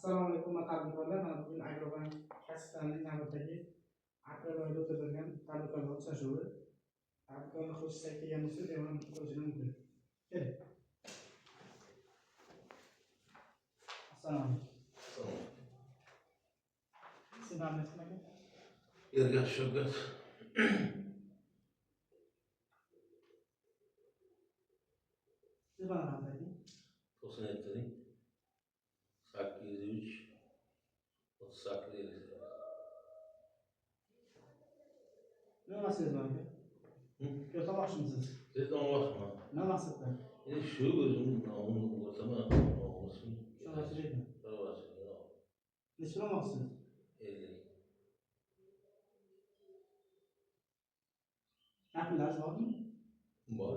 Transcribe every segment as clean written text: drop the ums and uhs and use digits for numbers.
Assalomu alaykum tadbirkorlar. Mana bugun Agrobank kasblarning navbatdagi aprel oyida o'tkazilgan tadbirkorlar uchrashuvi. Tadbirkorlar xo'jasiga kelgan bo'lsa, devam qilishimiz mumkin. Keling. Assalomu alaykum. Siz nomingizmi aka? Ergash Shavkat. Siz bana nomingizmi? 97 803 38 Nimasınız var aka? Yo'qolmoqchimisiz? Sizdan boshqa. Nima maqsadda? Endi shu o'zimning nomimni o'rtaman, nomusim. Chorvachilikmi? Chorvachilik. Nechta olmoqchisiz? 50. Taxminlaringiz bormi? Bor.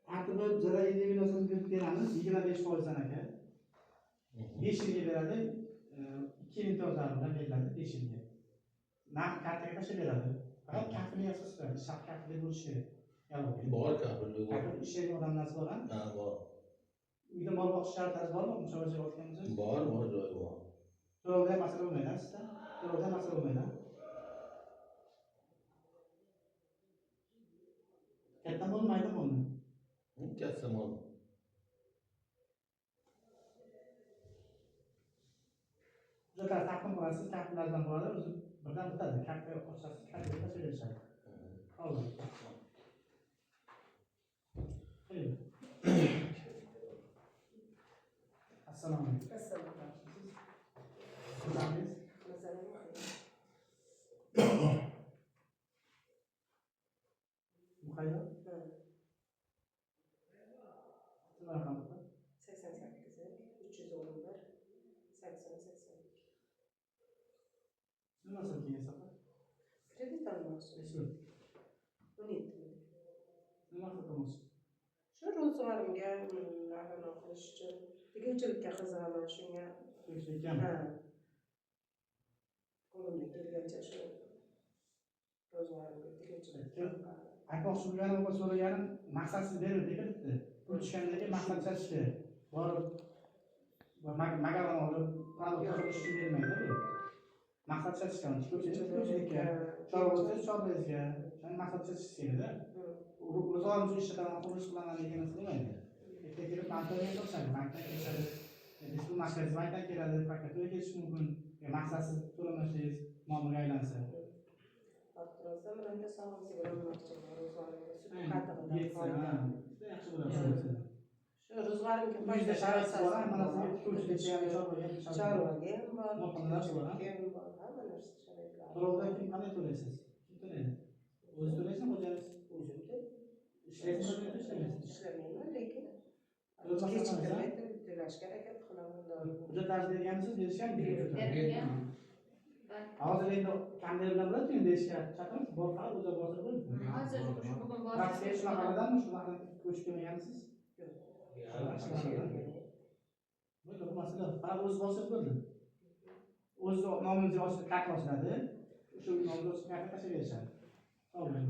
Tartibi jara 50 million so'm beramiz, 25% aka. 5 yilga beradi. 2 imtiyozlar bilan beriladi 5 yilga. Naqd kartaga tashlab beradi. Faqat kafillik asosida, shart kafillik bo'lishi kerak. Yalov. Bor kafillik bor. Kafil ishlaydigan odamlar bor, ha? Ha, bor. Uyda mol boqish shartlari bormi? Mushovaga o'tganimizda? Bor, joyi bor. To'lovda masala bo'lmaydi, sizda? To'lovda masala bo'lmaydi. Katta bo'lmaydi buni. Katta mol. Hujjatlar taqdim qilasiz, kafillardan bo'ladi, o'zi birdan bitadi. Kafiga qo'shasiz, kafiga tashlab berishadi. Oldi. Assalomu alaykum. Assalomu alaykum. Sizlarningiz? Assalomu alaykum. Bu qayda? Nima raqam bu? 88 311 80 82. Nima so'm kelgan safar? Kredit almoqchi. Esli. 17 ming. Nima qilmoqchi? Shu ro'zg'orimga nima qilish uchun tikuvchilikka qiziqaman shunga. Tekshirganmi? Ha. Qo'limdan kelgancha shu ro'zg'orimga tikuvchilikka Aytmoqchi bo'lganim va so'raganim maqsadsiz berildi, bitta. Pul tushgandagi maqsad chaqish kerak. Borib magadan olib, produkt qilish uchun bermaydi bu. Maqsad chaqishgan, tikuvchilikka, chorvangizga, shuni maqsad chaqish kerak-da. Ro'zg'orimizni ishlataman, qurilish qilaman deganimiz bo'lmaydi. Ertaga kelib bankdan qilishadi, bankdan kelishadi. Respublika markaziy bankdan keladi, prokuratura kelishi mumkin. Maqsadsiz to'lamashingiz muammoga aylansa. Ortirazda birorta sog'lig'ingizga urinmoqchiman ro'zg'orimga sut qatig'idan Yaxshi bo'ladi. Shu ro'zg'orimga Quyida sharoit bor, mana sizga tikuvchilikka, chorvaga ham bor, tikuvchilikka ham bor, hamma narsa sharoitlar. To'lovdan kim qanday to'laysiz? Kim to'laydi? O'zi to'laysizmi, xo'jangiz? O'zim Ishlaysizmi, ishlamaysiz? ishlamayman, lekin O'z kechiktirmay to'lashga harakat qilaman. Hujjatlarni berganmisiz, berishganmi? Bergan. Hozir endi kamera bilan bo'ladi, endi ishga chaqiramiz, bor qilib o'zi borsa bo'ladi. Hozir bugun Praktikaga shunaqalardanmi, shunaqa ko'chib kelmaganmisiz? Bo'ldi, bu masala faqat o'zi borsa bo'ldi. O'z nomingizga ochib karta ochiladi, o'sha nomingizga ochib karta tashlab berishadi. To'g'ri.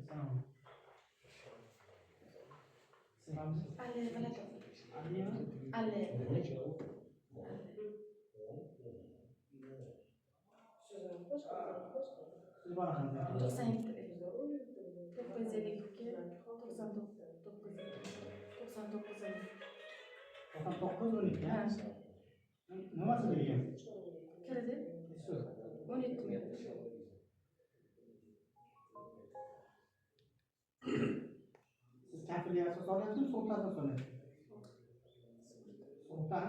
Salom. Selamsiz. Ali Malatov. Aliymi? Ali. Siz bana qanday? 97. 952 99 12. Ha. Nimasi degan? Kredit Shu. 17 ming. Siz kafillik asos olyapsizmi, sug'urta asos olyapsiz? Sug'urta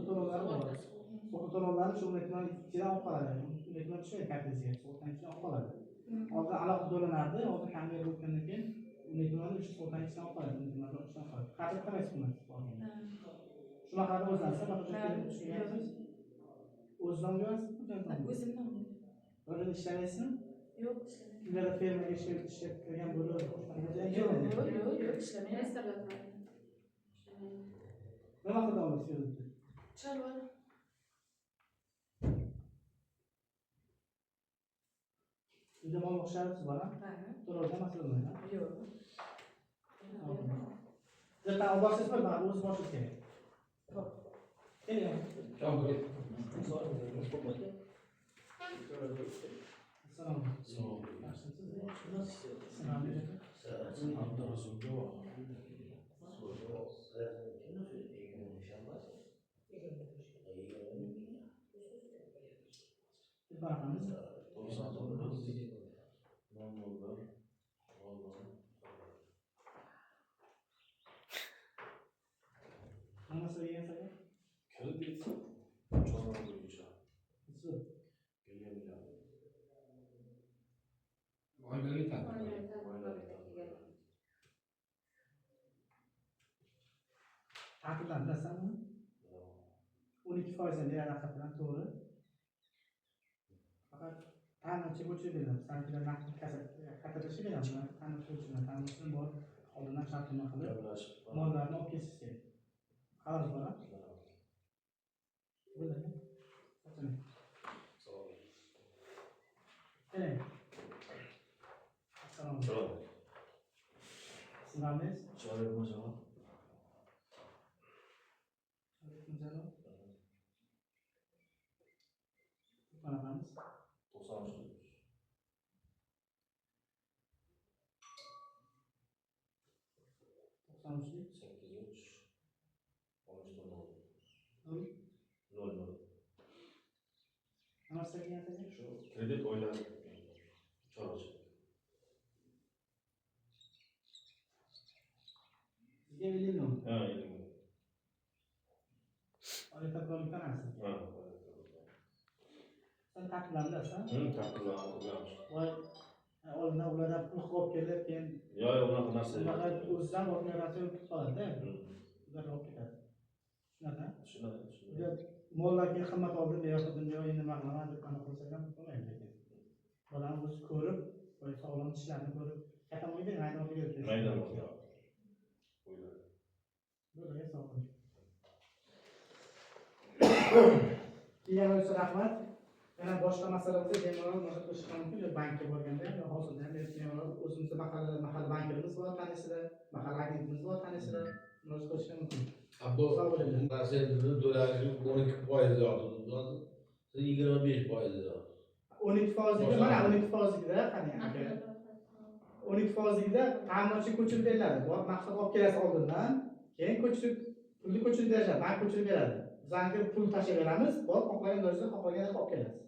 to'lovlari bor. Sug'urta to'lovlari shu unetman ichidan olib qoladi. Unetman tushmaydi kartangizga, sug'urtaning ichidan olib qoladi. Hozir alohida to'lanardi, hozir kamera bo'lgandan keyin unetmanni shu sug'urtaning ichidan olib qoladi, unetmanni ichidan olib qoladi. Qancha qilmaysiz buni? Shunaqada o'zlariz, hujjatga tushgansiz. O'z nomiga yozasiz, O'zim nomim. o'rnida ishlaysizmi? Yo'q, ishlamayman. Kimlarga fermaga ishga kirgan bo'lib, Yo'q, ishlamayman. nima qildi olasiz o'zi? Uyda mol boqishyapsiz bola? Ha. To'lovga mas'ul bo'lmaydi. Yo'q. Zaten olib borsizmi? Bari o'zi borishingiz kerak. Keling. Assalomu Mana sizga yegan saga? Ta'tildan bilasanmi? 12% beradi haqiqatan to'g'ri. Faqat ta'minchi ko'chirib beradi. Sankilar naqd katalashi beradi. Ta'minchi ko'chiradi. Ta'minchi bor. Oldindan shartnoma qilib mollarni olib ketish kerak. Qaror bor. Bo'ladi. Keling. Assalomu alaykum. Sizlarmiz? Alaykum assalom. Qanaqamiz? 0. Nima degan Shu kredit oylari chorvachilik. Sizga 50 million. Ha, 50 million. Oila takrorlikdan asl. Ha, Sen ta'tildan bilasan? ta'tildan o'qiyapmiz. Voy, oldindan ulardan pul olib kelib, keyin Yo'q, unaqa narsa yo'q. unaqa o'zidan operatsiya o'tib qoladi-da. Ular olib ketadi. Shunaqa. Ular mollar keyin qimmat oldim, yo'qdim, yo endi nima qilaman deb qanaqa qilsak ham bo'lmaydi lekin. Bolani o'zi ko'rib, voy sog'lom tishlarini ko'rib, katamoyda ayni olib kelib. Mayda o'qiyoq. Bo'ladi, sog'lom. Degan uchun rahmat. Yana boshqa masalalarda bemalol murojaat qilish mumkin. Yo bankka borganda, yo hozirda ham bemalol o'zimizda mahalla bankimiz bor, tanisida, mahalla agentimiz bor, tanisida murojaat qilish mumkin. Bu narsani to'lashi 12% yordam. Siz 25% yordam. 12%ga mana 12%da qani aka. 12%da ta'minotchi ko'chirib beriladi. Bor maqsad olib kelasiz oldindan, keyin pulni ko'chirib beradi, bank ko'chirib beradi. Bizga pul tashlab beramiz, bor xohlagan joyingizga xohlagan olib kelasiz.